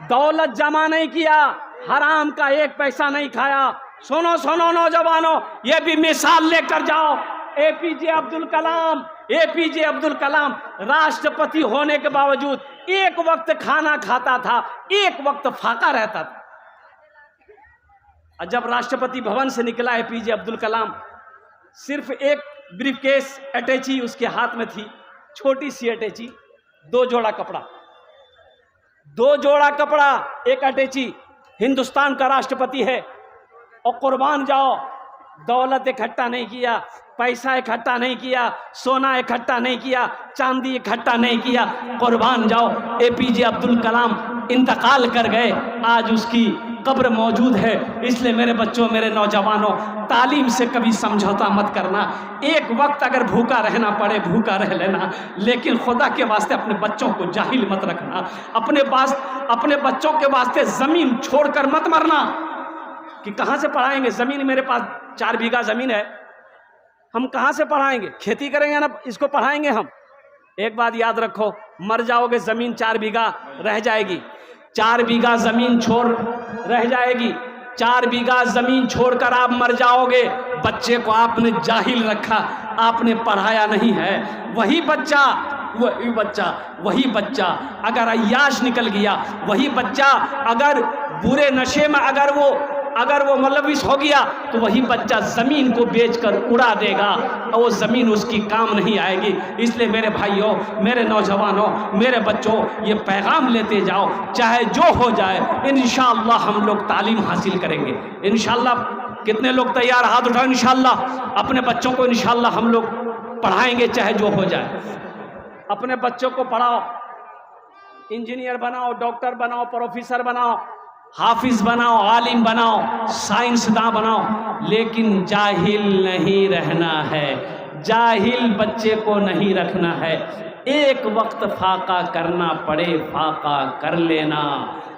दौलत जमा नहीं किया, हराम का एक पैसा नहीं खाया। सुनो सुनो नौजवानों, ये भी मिसाल लेकर जाओ। एपीजे अब्दुल कलाम राष्ट्रपति होने के बावजूद एक वक्त खाना खाता था, एक वक्त फाका रहता था। और जब राष्ट्रपति भवन से निकला एपीजे अब्दुल कलाम, सिर्फ एक ब्रीफकेस अटैची उसके हाथ में थी, छोटी सी अटैची, दो जोड़ा कपड़ा, एक अटैची। हिंदुस्तान का राष्ट्रपति है और कुर्बान जाओ, दौलत इकट्ठा नहीं किया, पैसा इकट्ठा नहीं किया, सोना इकट्ठा नहीं किया, चांदी इकट्ठा नहीं किया, कुर्बान जाओ। एपीजे अब्दुल कलाम इंतकाल कर गए, आज उसकी कब्र मौजूद है। इसलिए मेरे बच्चों, मेरे नौजवानों, तालीम से कभी समझौता मत करना। एक वक्त अगर भूखा रहना पड़े, भूखा रह लेना, लेकिन खुदा के वास्ते अपने बच्चों को जाहिल मत रखना। अपने बच्चों के वास्ते ज़मीन छोड़कर मत मरना कि कहाँ से पढ़ाएंगे। ज़मीन मेरे पास 4 बीघा ज़मीन है, हम कहाँ से पढ़ाएंगे? खेती करेंगे ना, इसको पढ़ाएंगे हम। एक बात याद रखो, मर जाओगे ज़मीन 4 बीघा रह जाएगी, 4 बीघा ज़मीन छोड़ रह जाएगी, 4 बीघा ज़मीन छोड़कर आप मर जाओगे। बच्चे को आपने जाहिल रखा, आपने पढ़ाया नहीं है। वही बच्चा अगर अय्याश निकल गया, वही बच्चा अगर बुरे नशे में अगर वो मुलविस हो गया, तो वही बच्चा ज़मीन को बेचकर उड़ा देगा और वो ज़मीन उसकी काम नहीं आएगी। इसलिए मेरे भाइयों, मेरे नौजवानों, मेरे बच्चों, ये पैगाम लेते जाओ, चाहे जो हो जाए, इंशाअल्लाह हम लोग तालीम हासिल करेंगे। इंशाअल्लाह कितने लोग तैयार? हाथ उठाओ। इंशाअल्लाह अपने बच्चों को इंशाअल्लाह हम लोग पढ़ाएंगे, चाहे जो हो जाए। अपने बच्चों को पढ़ाओ, इंजीनियर बनाओ, डॉक्टर बनाओ, प्रोफेसर बनाओ, हाफिज बनाओ, आलिम बनाओ, साइंसदान बनाओ, लेकिन जाहिल नहीं रहना है। जाहिल बच्चे को नहीं रखना है। एक वक्त फाका करना पड़े, फाका कर लेना,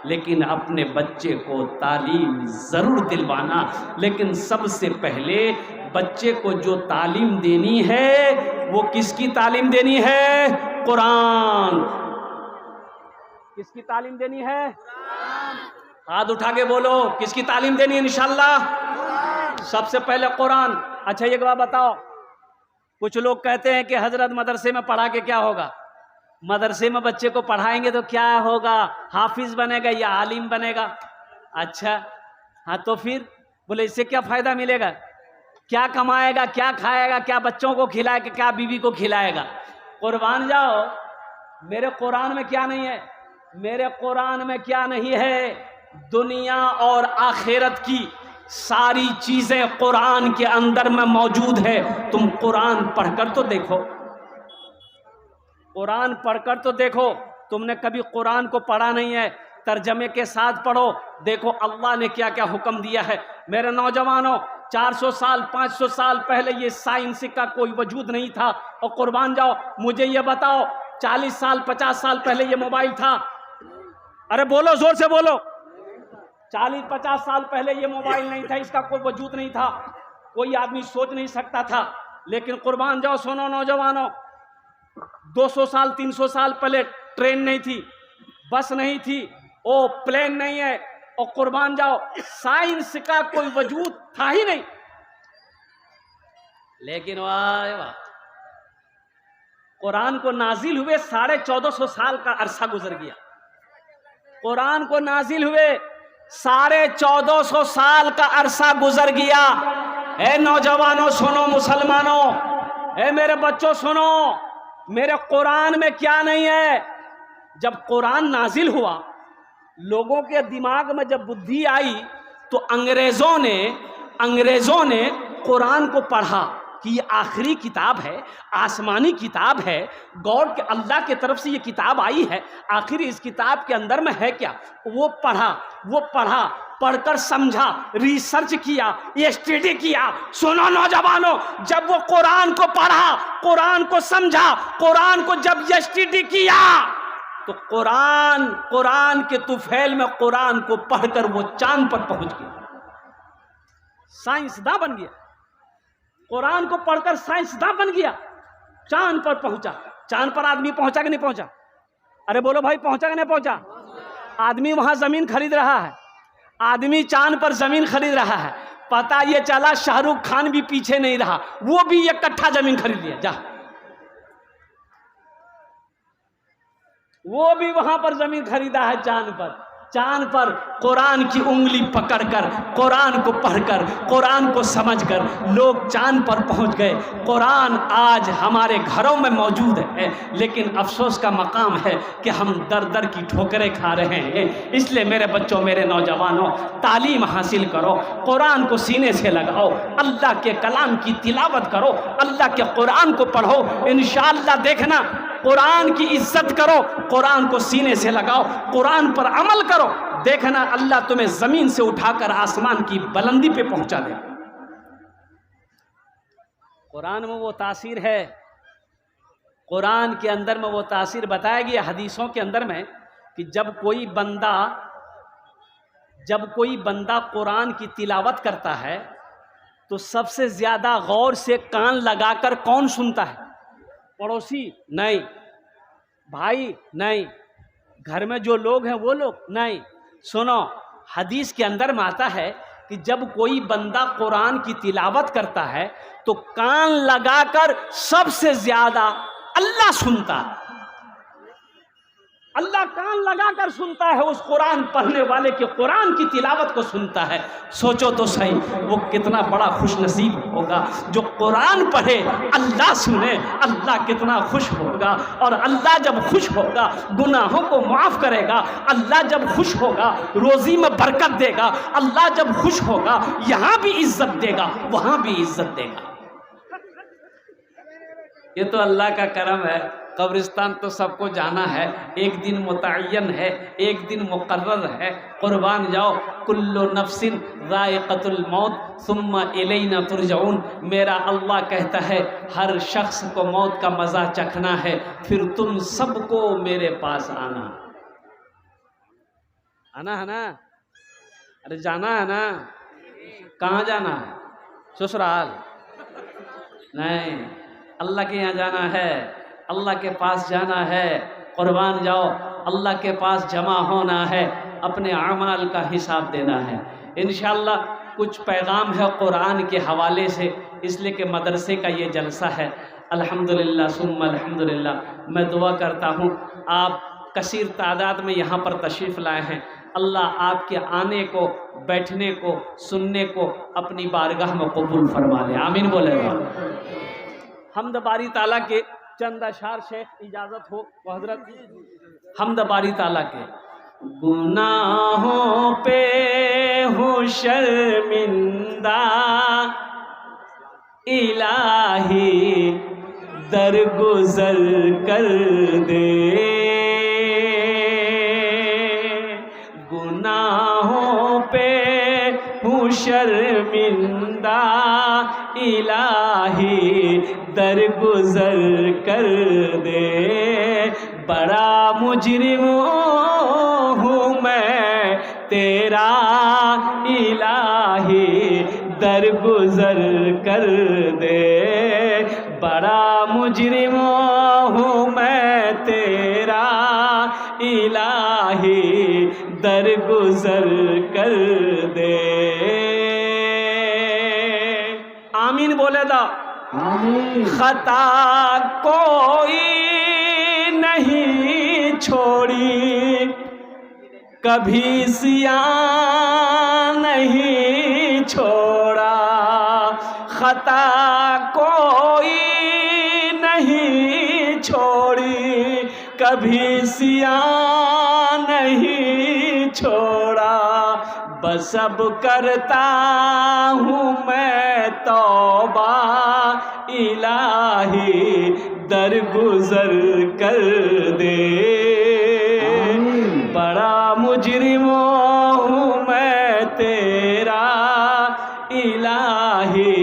लेकिन अपने बच्चे को तालीम ज़रूर दिलवाना। लेकिन सबसे पहले बच्चे को जो तालीम देनी है, वो किसकी तालीम देनी है? कुरान। किसकी तालीम देनी है? हाथ उठा के बोलो, किसकी तालीम देनी है? इंशाअल्लाह सबसे पहले कुरान। अच्छा ये बात बताओ, कुछ लोग कहते हैं कि हजरत मदरसे में पढ़ा के क्या होगा? मदरसे में बच्चे को पढ़ाएंगे तो क्या होगा? हाफिज बनेगा या आलिम बनेगा? अच्छा हाँ, तो फिर बोले इससे क्या फ़ायदा मिलेगा? क्या कमाएगा, क्या खाएगा, क्या बच्चों को खिलाएगा, क्या बीवी को खिलाएगा? कुर्बान जाओ, मेरे कुरान में क्या नहीं है? मेरे कुरान में क्या नहीं है? दुनिया और आखिरत की सारी चीज़ें कुरान के अंदर में मौजूद है। तुम कुरान पढ़कर तो देखो, कुरान पढ़कर तो देखो। तुमने कभी कुरान को पढ़ा नहीं है, तर्जमे के साथ पढ़ो, देखो अल्लाह ने क्या क्या हुक्म दिया है। मेरे नौजवानों, 400 साल 500 साल पहले ये साइंस का कोई वजूद नहीं था। और कुर्बान जाओ, मुझे ये बताओ, 40 साल 50 साल पहले ये मोबाइल था? अरे बोलो, जोर से बोलो। 40-50 साल पहले ये मोबाइल नहीं था, इसका कोई वजूद नहीं था, कोई आदमी सोच नहीं सकता था। लेकिन कुर्बान जाओ, सुनो नौजवानों, 200 साल 300 साल पहले ट्रेन नहीं थी, बस नहीं थी, ओ प्लेन नहीं है, और कुर्बान जाओ साइंस का कोई वजूद था ही नहीं। लेकिन वाह वाह, कुरान को नाजिल हुए 1450 साल का अरसा गुजर गया। कुरान को नाजिल हुए 1450 साल का अरसा गुजर गया। ए नौजवानों सुनो, मुसलमानों, ए मेरे बच्चों सुनो, मेरे कुरान में क्या नहीं है? जब कुरान नाजिल हुआ, लोगों के दिमाग में जब बुद्धि आई, तो अंग्रेजों ने कुरान को पढ़ा कि ये आखिरी किताब है, आसमानी किताब है, गॉड के अल्लाह के तरफ से ये किताब आई है, आखिर इस किताब के अंदर में है क्या? वो पढ़ा, पढ़कर समझा, रिसर्च किया, स्टडी किया। सुनो नौजवानों, जब वो कुरान को पढ़ा, कुरान को समझा, कुरान को जब स्टडी किया, तो कुरान के तुफैल में कुरान को पढ़कर वो चांद पर पहुंच गया, साइंसदान बन गया। कुरान को पढ़कर साइंसदान बन गया, चांद पर पहुंचा। चांद पर आदमी पहुंचा कि नहीं पहुंचा? अरे बोलो भाई, पहुंचा कि नहीं पहुंचा? आदमी वहां जमीन खरीद रहा है, आदमी चांद पर जमीन खरीद रहा है। पता ये चला शाहरुख खान भी पीछे नहीं रहा, वो भी एक कट्ठा जमीन खरीद लिया। जा, वो भी वहां पर जमीन खरीदा है चांद पर। चांद पर कुरान की उंगली पकड़कर, कुरान को पढ़कर, कुरान को समझकर लोग चांद पर पहुंच गए। कुरान आज हमारे घरों में मौजूद है, लेकिन अफसोस का मकाम है कि हम दर दर की ठोकरें खा रहे हैं। इसलिए मेरे बच्चों, मेरे नौजवानों, तालीम हासिल करो, कुरान को सीने से लगाओ, अल्लाह के कलाम की तिलावत करो, अल्लाह के कुरान को पढ़ो। इंशाअल्लाह देखना, कुरान की इज्जत करो, कुरान को सीने से लगाओ, कुरान पर अमल करो, देखना अल्लाह तुम्हें जमीन से उठाकर आसमान की बुलंदी पे पहुंचा दे। कुरान में वो तासीर है, कुरान के अंदर में वो तासीर बताया गया हदीसों के अंदर में कि जब कोई बंदा कुरान की तिलावत करता है तो सबसे ज्यादा गौर से कान लगाकर कौन सुनता है? पड़ोसी नहीं, भाई नहीं, घर में जो लोग हैं वो लोग नहीं। सुनो, हदीस के अंदर में आता है कि जब कोई बंदा कुरान की तिलावत करता है तो कान लगाकर सबसे ज्यादा अल्लाह सुनता है। अल्लाह कान लगाकर सुनता है, उस कुरान पढ़ने वाले के कुरान की तिलावत को सुनता है। सोचो तो सही, वो कितना बड़ा खुशनसीब होगा जो कुरान पढ़े, अल्लाह सुने। अल्लाह कितना खुश होगा, और अल्लाह जब खुश होगा गुनाहों को माफ़ करेगा। अल्लाह जब खुश होगा रोज़ी में बरकत देगा। अल्लाह जब खुश होगा यहाँ भी इज्जत देगा, वहाँ भी इज्जत देगा। ये तो अल्लाह का करम है। कब्रिस्तान तो सबको जाना है, एक दिन मुतअय्यन है, एक दिन मुकर्रर है। कुर्बान जाओ, कुल्लु नफ्सिन ज़ाइक़तुल मौत सुम्मा इलैना तुरजऊन। मेरा अल्लाह कहता है हर शख्स को मौत का मज़ा चखना है, फिर तुम सबको मेरे पास आना है ना। अरे जाना है ना। कहाँ जाना है? ससुराल नहीं, अल्लाह के यहाँ जाना है, अल्लाह के पास जाना है। कुर्बान जाओ, अल्लाह के पास जमा होना है, अपने अमाल का हिसाब देना है। इंशाअल्लाह कुछ पैगाम है कुरान के हवाले से, इसलिए कि मदरसे का ये जलसा है। अल्हम्दुलिल्लाह सुम्मा अल्हम्दुलिल्लाह। मैं दुआ करता हूँ आप कसीर तादाद में यहाँ पर तशरीफ़ लाए हैं। अल्लाह आपके आने को, बैठने को, सुनने को अपनी बारगाह में कबूल फरमा ले। आमीन बोलेगा। हमद बारी ताला के चंद अशार शेख इजाजत हो तो हजरत। हमद बारी ताला के। गुनाहों पे हूँ शर्मिंदा, इलाही दरगुजर कर दे। गुनाहों पे हूँ शर्मिंदा, इलाही दरगुजर कर दे। बड़ा मुजरिम हूँ मैं तेरा, इलाही दरगुजर कर दे। बड़ा मुजरिम हूँ मैं तेरा, इलाही दरगुजर कर दे। आमीन बोले दा। खता कोई नहीं छोड़ी, कभी सियान नहीं छोड़ा। खता कोई नहीं छोड़ी, कभी सियान नहीं छोड़ा। बस अब करता हूँ मैं तौबा, इलाही दरगुजर कर दे। बड़ा मुजरिम हूँ मैं तेरा, इलाही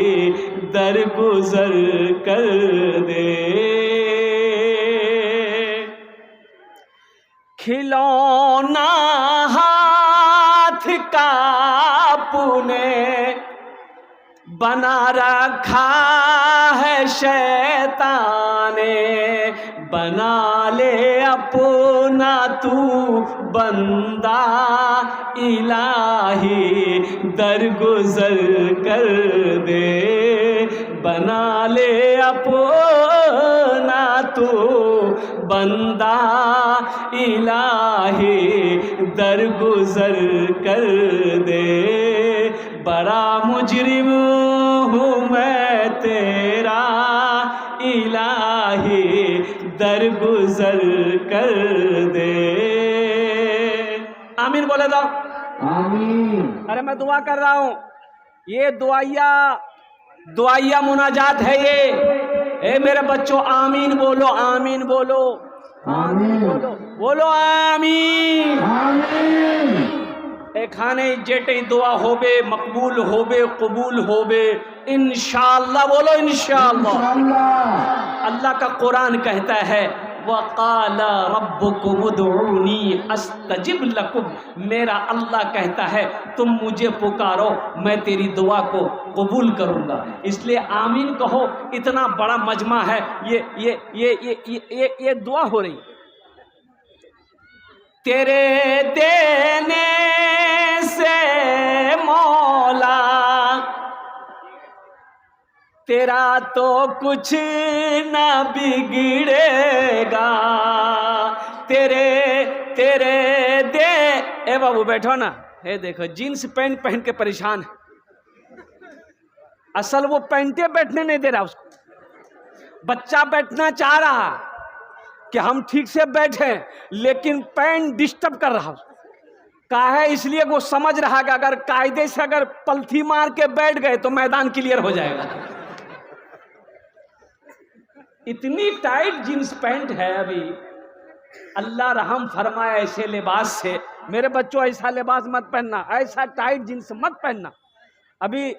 दरगुजर कर दे। खिलौना हाथ का पुने बना रखा है शैतान ने, बना ले अपना तू बंदा इलाही दरगुजर कर दे, बना ले अपना तू बंदा इलाही दरगुजर कर दे, बड़ा मुजरिम हूँ मैं तेरा इलाही दरगुजर कर दे। आमीन बोले दो। आमीन। अरे मैं दुआ कर रहा हूँ, ये दुआया मुनाजात है ये। ए मेरे बच्चों आमीन बोलो, आमीन बोलो, आमीन बोलो, बोलो आमीन। आमीन। ए खाने जेटे दुआ होबे, मकबूल होबे, कबूल होबे इंशाअल्लाह। बोलो इंशाअल्लाह। अल्लाह का कुरान कहता है वक़ाला रब्बुकुम उदऊनी अस्तजिब लकुम, मेरा अल्लाह कहता है तुम मुझे पुकारो मैं तेरी दुआ को कबूल करूँगा। इसलिए आमीन कहो। इतना बड़ा मजमा है, ये दुआ हो रही। तेरे देने से मौला तेरा तो कुछ न बिगड़ेगा, तेरे दे। ए बाबू बैठो ना। हे देखो जीन्स पैंट पहन के परेशान है। असल वो पैंटे बैठने नहीं दे रहा उसको। बच्चा बैठना चाह रहा कि हम ठीक से बैठे, लेकिन पैंट डिस्टर्ब कर रहा का है। इसलिए वो समझ रहा कि अगर कायदे से अगर पलथी मार के बैठ गए तो मैदान क्लियर हो जाएगा। इतनी टाइट जींस पैंट है। अभी अल्लाह रहम फरमाए ऐसे लिबास से। मेरे बच्चों ऐसा लिबास मत पहनना, ऐसा टाइट जींस मत पहनना। अभी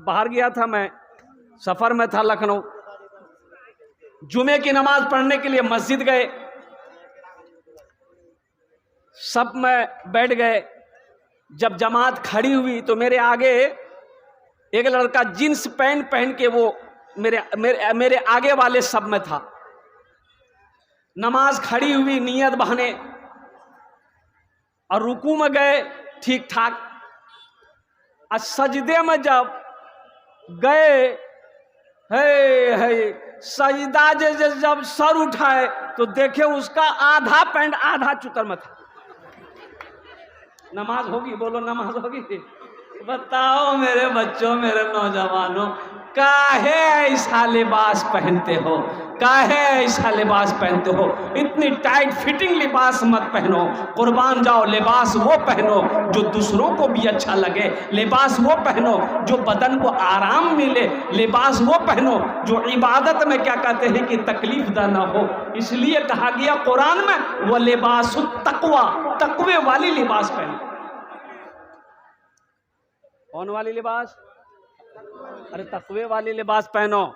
बाहर गया था, मैं सफर में था लखनऊ, जुमे की नमाज पढ़ने के लिए मस्जिद गए, सब में बैठ गए। जब जमात खड़ी हुई तो मेरे आगे एक लड़का जींस पैंट पहन के वो मेरे आगे वाले सब में था। नमाज खड़ी हुई, नियत बहाने और रुकू में गए ठीक ठाक। और सजदे में जब गए, है सजदा जब सर उठाए तो देखे उसका आधा पैंट आधा चुतर में था। नमाज होगी? बोलो नमाज होगी? बताओ मेरे बच्चों, मेरे नौजवानों, काहे ऐसा लिबास पहनते हो? काहे ऐसा लिबास पहनते हो? इतनी टाइट फिटिंग लिबास मत पहनो। कुर्बान जाओ, लिबास वो पहनो जो दूसरों को भी अच्छा लगे, लिबास वो पहनो जो बदन को आराम मिले, लिबास वो पहनो जो इबादत में क्या कहते हैं कि तकलीफ दा ना हो। इसलिए कहा गया कुरान में वो लिबास तकवा, तकवे वाली लिबास पहनो। कौन वाली लिबास? अरे तकवे वाली लिबास पहनो।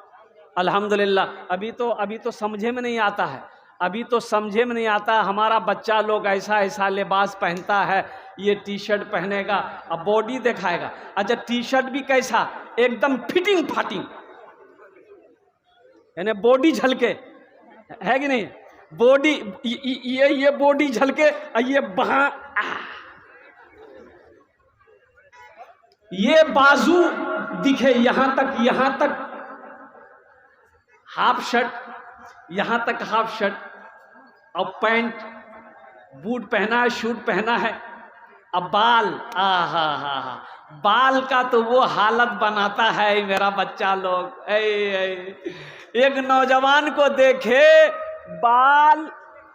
अल्हम्दुलिल्लाह। अभी तो समझे में नहीं आता है, अभी तो समझे में नहीं आता। हमारा बच्चा लोग ऐसा लिबास पहनता है, ये टी शर्ट पहनेगा अब बॉडी दिखाएगा। अच्छा टी शर्ट भी कैसा? एकदम फिटिंग फाटिंग, यानी बॉडी झलके, है कि नहीं? बॉडी ये बॉडी झलके, ये बहा, ये बाजू दिखे यहाँ तक हाफ शर्ट, यहाँ तक हाफ शर्ट और पैंट, बूट पहना है, शूट पहना है। अब बाल, हा बाल का तो वो हालत बनाता है मेरा बच्चा लोग। एक नौजवान को देखे, बाल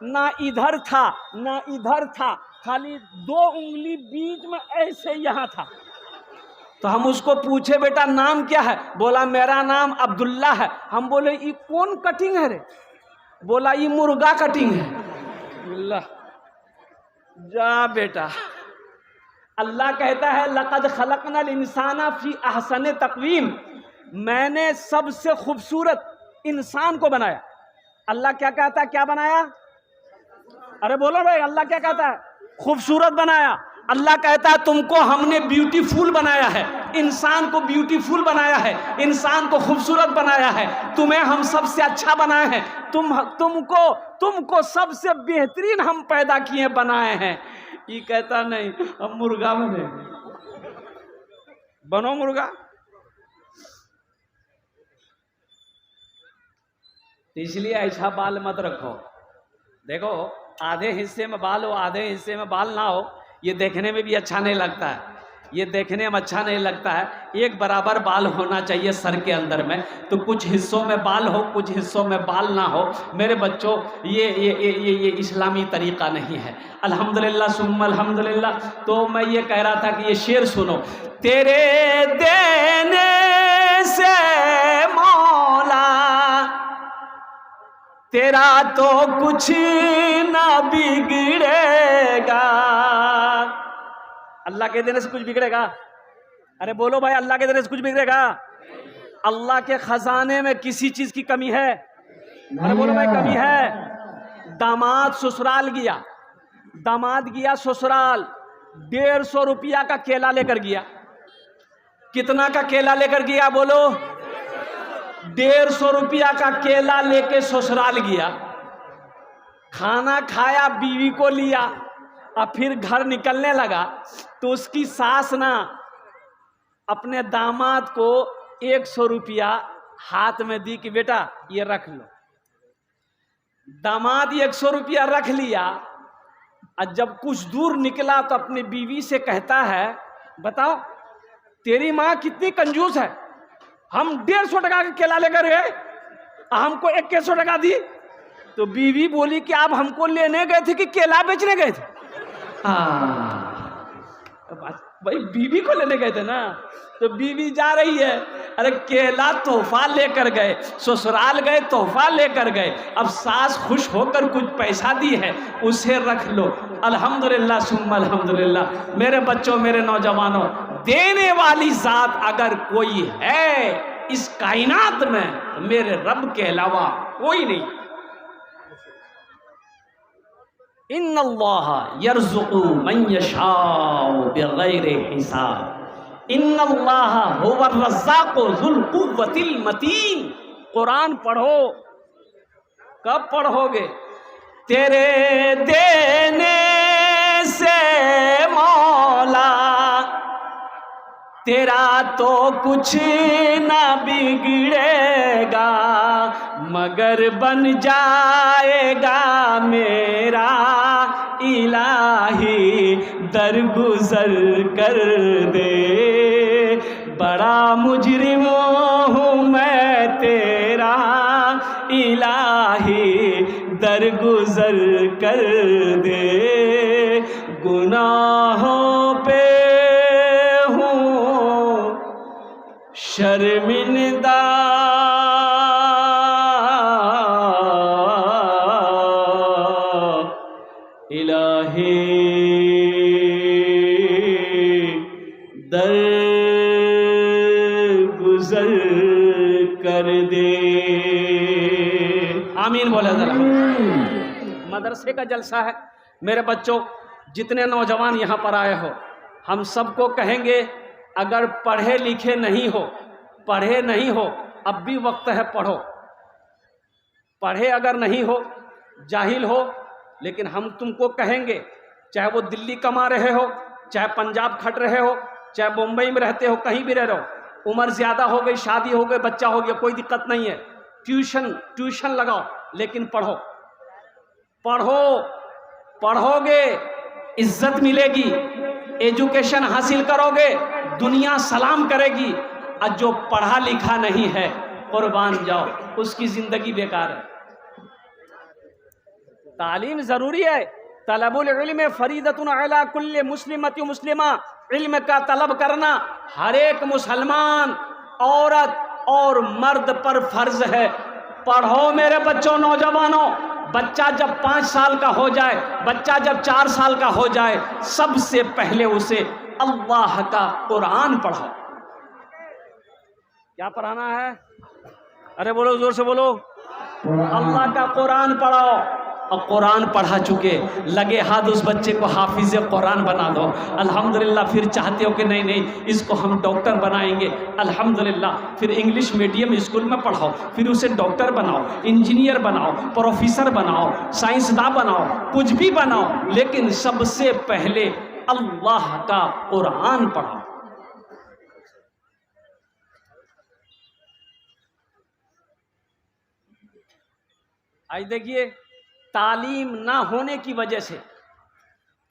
ना इधर था ना इधर था, खाली 2 उंगली बीच में ऐसे यहाँ था। तो हम उसको पूछे बेटा नाम क्या है? बोला मेरा नाम अब्दुल्ला है। हम बोले ये कौन कटिंग है रे? बोला ये मुर्गा कटिंग है। अल्लाह, जा बेटा। अल्लाह कहता है लक़द खलक़नल इंसाना फी अहसन तक़वीम, मैंने सबसे खूबसूरत इंसान को बनाया। अल्लाह क्या कहता है? क्या बनाया? अरे बोलो भाई, अल्लाह क्या कहता है? खूबसूरत बनाया। अल्लाह कहता है तुमको हमने ब्यूटीफुल बनाया है, इंसान को ब्यूटीफुल बनाया है, इंसान को खूबसूरत बनाया है, तुम्हें हम सबसे अच्छा बनाए हैं, तुमको सबसे बेहतरीन हम पैदा किए बनाए हैं। ये कहता नहीं हम मुर्गा बने, बनो मुर्गा। तो इसलिए ऐसा बाल मत रखो। देखो आधे हिस्से में बाल हो, आधे हिस्से में बाल ना हो, ये देखने में भी अच्छा नहीं लगता है, ये देखने में अच्छा नहीं लगता है। एक बराबर बाल होना चाहिए सर के अंदर में, तो कुछ हिस्सों में बाल हो, कुछ हिस्सों में बाल ना हो। मेरे बच्चों ये इस्लामी तरीका नहीं है। अल्हम्दुलिल्लाह सुम्मा अल्हम्दुलिल्लाह। तो मैं ये कह रहा था कि ये शेर सुनो। तेरे देने से मौला तेरा तो कुछ ना बिगड़ेगा। अल्लाह के देने से कुछ बिगड़ेगा? अरे बोलो भाई, अल्लाह के देने से कुछ बिगड़ेगा? अल्लाह के खजाने में किसी चीज की कमी है? अरे बोलो भाई, कमी है? दामाद ससुराल गया, दामाद गया ससुराल, 150 रुपया का केला लेकर गया। कितना का केला लेकर गया? बोलो। 150 रुपया का केला लेके ससुराल गया, खाना खाया, बीवी को लिया, अब फिर घर निकलने लगा तो उसकी सास ना अपने दामाद को 100 रुपया हाथ में दी कि बेटा ये रख लो। दामाद 100 रुपया रख लिया, और जब कुछ दूर निकला तो अपनी बीवी से कहता है, बताओ तेरी माँ कितनी कंजूस है, हम 150 टका का केला लेकर गए, हमको 2100 टका दी। तो बीवी बोली कि आप हमको लेने गए थे कि केला बेचने गए थे? भाई बीवी को लेने गए थे ना। तो बीवी जा रही है, अरे केला तोहफा लेकर गए, ससुराल गए तोहफा लेकर गए, अब सास खुश होकर कुछ पैसा दी है, उसे रख लो। अल्हम्दुलिल्लाह सुम्मा अल्हम्दुलिल्लाह। मेरे बच्चों, मेरे नौजवानों, देने वाली जात अगर कोई है इस कायनात में, मेरे रब के अलावा कोई नहीं। इन्नल्लाह यर्ज़ुक़ु मन यशाउ बिग़ैरि हिसाब, इन्नल्लाह हुवर रज़्ज़ाक़ु ज़ुल क़ुव्वतिल मतीन। कुरान पढ़ो। कब पढ़ोगे? तेरे देने से मौला तेरा तो कुछ ना बिगड़ेगा, मगर बन जाएगा मेरा इलाही दरगुजर कर दे। बड़ा मुजरिम हूँ मैं तेरा इलाही दरगुजर कर दे। गुनाहों पे शर्मिंदा, इलाही दर गुजर कर दे। आमीन बोले जरा। मदरसे का जलसा है। मेरे बच्चों, जितने नौजवान यहाँ पर आए हो, हम सबको कहेंगे, अगर पढ़े लिखे नहीं हो, पढ़े नहीं हो, अब भी वक्त है, पढ़ो। पढ़े अगर नहीं हो, जाहिल हो, लेकिन हम तुमको कहेंगे, चाहे वो दिल्ली कमा रहे हो, चाहे पंजाब खट रहे हो, चाहे मुंबई में रहते हो, कहीं भी रह रहे हो, उम्र ज़्यादा हो गई, शादी हो गई, बच्चा हो गया, कोई दिक्कत नहीं है। ट्यूशन लगाओ, लेकिन पढ़ो। पढ़ो, पढ़ोगे इज्जत मिलेगी, एजुकेशन हासिल करोगे, दुनिया सलाम करेगी। और जो पढ़ा लिखा नहीं है, कुर्बान जाओ, उसकी जिंदगी बेकार है। तालीम जरूरी है। तलबुल इल्म फरीदतुन अला कुल्li मुस्लिमति मुस्लिमा। इल्म का तलब करना हर एक मुसलमान, औरत और मर्द पर फर्ज है। पढ़ो मेरे बच्चों, नौजवानों। बच्चा जब 5 साल का हो जाए, बच्चा जब 4 साल का हो जाए, सबसे पहले उसे अल्लाह का कुरान पढ़ाओ। क्या पढ़ाना है? अरे बोलो, जोर से बोलो। अल्लाह का कुरान पढ़ाओ। और कुरान पढ़ा चुके, लगे हाथ उस बच्चे को हाफिज़ कुरान बना दो, अल्हम्दुलिल्लाह। फिर चाहते हो कि नहीं नहीं इसको हम डॉक्टर बनाएंगे, अल्हम्दुलिल्लाह। फिर इंग्लिश मीडियम स्कूल में पढ़ाओ, फिर उसे डॉक्टर बनाओ, इंजीनियर बनाओ, प्रोफेसर बनाओ, साइंसदान बनाओ, कुछ भी बनाओ, लेकिन सबसे पहले अल्लाह का कुरान पढ़ाओ। आज देखिए तालीम ना होने की वजह से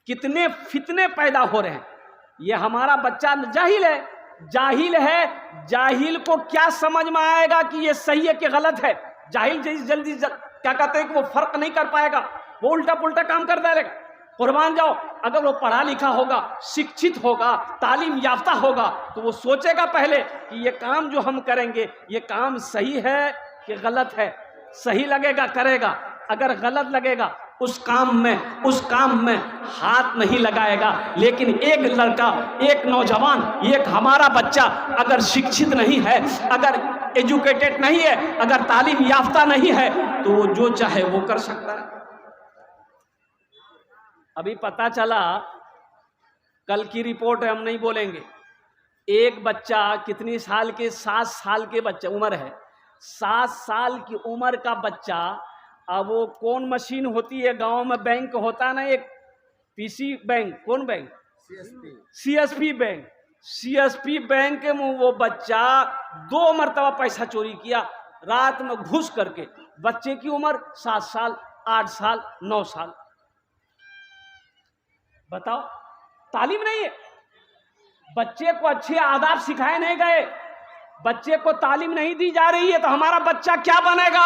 कितने फितने पैदा हो रहे हैं। ये हमारा बच्चा जाहिल है, जाहिल है, जाहिल को क्या समझ में आएगा कि ये सही है कि गलत है। जाहिल जल्दी क्या कहते हैं कि वो फर्क नहीं कर पाएगा, वो उल्टा पुल्टा काम कर देगा। कुर्बान जाओ, अगर वो पढ़ा लिखा होगा, शिक्षित होगा, तालीम याफ्ता होगा, तो वो सोचेगा पहले कि ये काम जो हम करेंगे ये काम सही है कि गलत है। सही लगेगा करेगा, अगर गलत लगेगा उस काम में हाथ नहीं लगाएगा। लेकिन एक लड़का, एक नौजवान, एक हमारा बच्चा अगर शिक्षित नहीं है, अगर एजुकेटेड नहीं है, अगर तालीम याफ्ता नहीं है, तो वो जो चाहे वो कर सकता है। अभी पता चला, कल की रिपोर्ट है, हम नहीं बोलेंगे। एक बच्चा कितनी साल के, 7 साल के बच्चा उम्र है, 7 साल की उम्र का बच्चा, अब वो कौन मशीन होती है गांव में, बैंक होता है ना एक पीसी बैंक, कौन bank, CSP bank, CSP bank में वो बच्चा 2 मरतबा पैसा चोरी किया रात में घुस करके। बच्चे की उम्र 7 साल, 8 साल, 9 साल। बताओ, तालीम नहीं है, बच्चे को अच्छे आदाब सिखाए नहीं गए, बच्चे को तालीम नहीं दी जा रही है, तो हमारा बच्चा क्या बनेगा,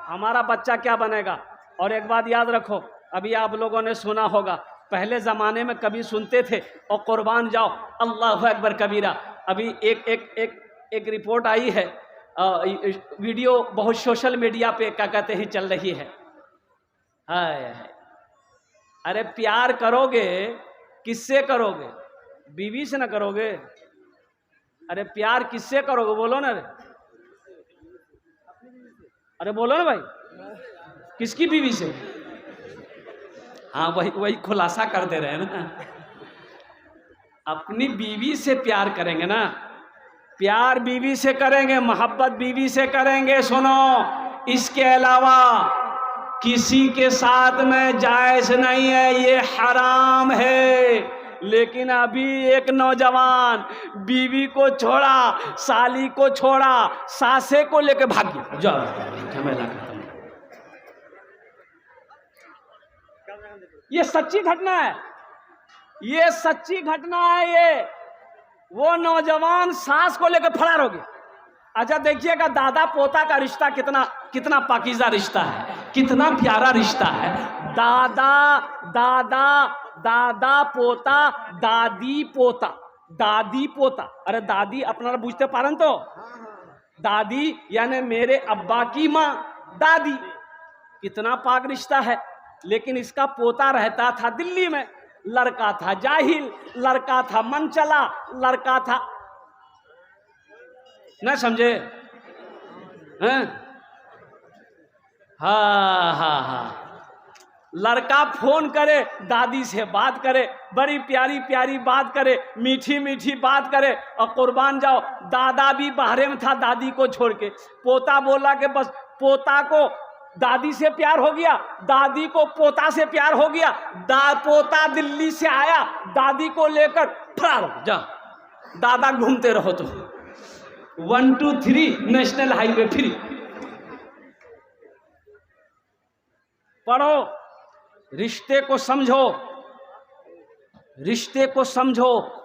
हमारा बच्चा क्या बनेगा। और एक बात याद रखो, अभी आप लोगों ने सुना होगा, पहले ज़माने में कभी सुनते थे और कुर्बान जाओ अल्लाहु अकबर कबीरा। अभी एक रिपोर्ट आई है, वीडियो बहुत सोशल मीडिया पे क्या कहते हैं चल रही है। हाय, अरे प्यार करोगे किससे करोगे, बीवी से ना करोगे। अरे प्यार किससे करोगे, बोलो ना, अरे बोलो ना भाई, किसकी बीवी से। हाँ, वही खुलासा कर दे रहे हैं ना, अपनी बीवी से प्यार करेंगे ना, प्यार बीवी से करेंगे, मोहब्बत बीवी से करेंगे। सुनो, इसके अलावा किसी के साथ में जायज नहीं है, ये हराम है। लेकिन अभी एक नौजवान बीवी को छोड़ा, साली को छोड़ा, सासे को लेके भाग गया। जाओ, झमेला खत्म। ये सच्ची घटना है, ये सच्ची घटना है। ये वो नौजवान सास को लेकर फरार हो गया। अच्छा देखिएगा, दादा पोता का रिश्ता कितना पाकीज़ा रिश्ता है, कितना प्यारा रिश्ता है। दादा पोता, दादी पोता, दादी पोता। अरे दादी अपना बुझते पारन तो, दादी यानी मेरे अब्बा की माँ दादी, कितना पाक रिश्ता है। लेकिन इसका पोता रहता था दिल्ली में, लड़का था जाहिल, लड़का था मनचला, लड़का था, न समझे हैं? हाँ, लड़का फोन करे, दादी से बात करे, बड़ी प्यारी प्यारी बात करे, मीठी मीठी बात करे, और कुर्बान जाओ दादा भी बाहर में था दादी को छोड़ के। पोता बोला कि बस पोता को दादी से प्यार हो गया, दादी को पोता से प्यार हो गया। पोता दिल्ली से आया, दादी को लेकर फरार हो जा, दादा घूमते रहो। तो 1 2 3 नेशनल हाईवे फ्री। पढ़ो, रिश्ते को समझो, रिश्ते को समझो,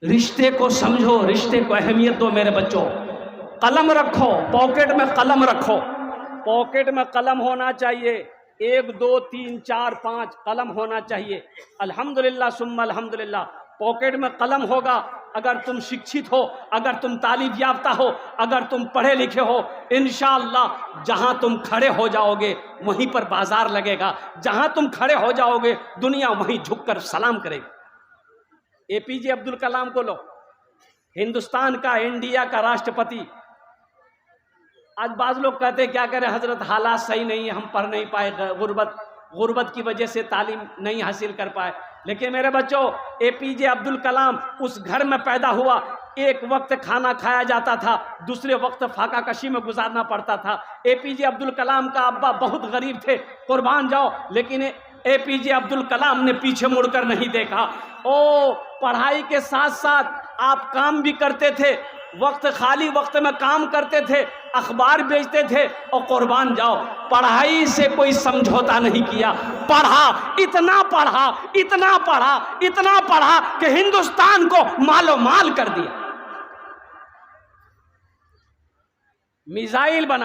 रिश्ते को समझो, रिश्ते को अहमियत दो मेरे बच्चों। कलम रखो, पॉकेट में कलम रखो, पॉकेट में कलम होना चाहिए। 1 2 3 4 5 कलम होना चाहिए। अल्हम्दुलिल्लाह सुम्मा अल्हम्दुलिल्लाह। पॉकेट में कलम होगा अगर तुम शिक्षित हो, अगर तुम तालीम याफ्ता हो, अगर तुम पढ़े लिखे हो, इंशाअल्लाह जहां तुम खड़े हो जाओगे वहीं पर बाजार लगेगा। जहां तुम खड़े हो जाओगे दुनिया वहीं झुककर सलाम करेगी। एपीजे अब्दुल कलाम को लो, हिंदुस्तान का, इंडिया का राष्ट्रपति, आज बाज़ लोग कहते हैं क्या करें हजरत, हालात सही नहीं है, हम पढ़ नहीं पाए, गुर्बत की वजह से तालीम नहीं हासिल कर पाए। लेकिन मेरे बच्चों, APJ अब्दुल कलाम उस घर में पैदा हुआ, एक वक्त खाना खाया जाता था, दूसरे वक्त फाका कशी में गुजारना पड़ता था। APJ अब्दुल कलाम का अब्बा बहुत गरीब थे, कुर्बान जाओ, लेकिन APJ अब्दुल कलाम ने पीछे मुड़कर नहीं देखा। ओ, पढ़ाई के साथ साथ आप काम भी करते थे, खाली वक्त में काम करते थे, अखबार बेचते थे, और कुर्बान जाओ, पढ़ाई से कोई समझौता नहीं किया। पढ़ा, इतना पढ़ा, इतना पढ़ा, इतना पढ़ा कि हिंदुस्तान को मालो माल कर दिया, मिसाइल बना।